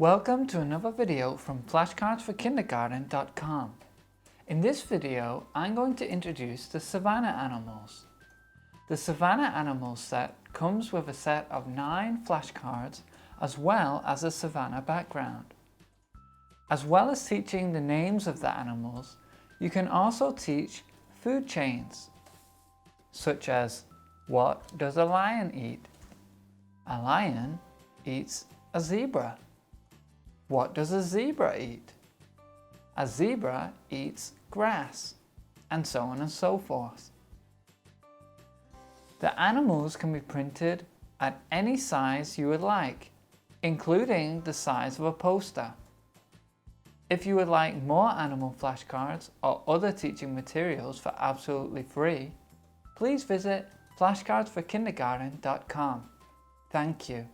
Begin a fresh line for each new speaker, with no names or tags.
Welcome to another video from flashcardsforkindergarten.com. In this video, I'm going to introduce the savanna animals. The savanna animals set comes with a set of 9 flashcards as well as a savanna background. As well as teaching the names of the animals, you can also teach food chains, such as what does a lion eat? A lion eats a zebra. What does a zebra eat? A zebra eats grass, and so on and so forth. The animals can be printed at any size you would like, including the size of a poster. If you would like more animal flashcards or other teaching materials for absolutely free, please visit flashcardsforkindergarten.com. Thank you.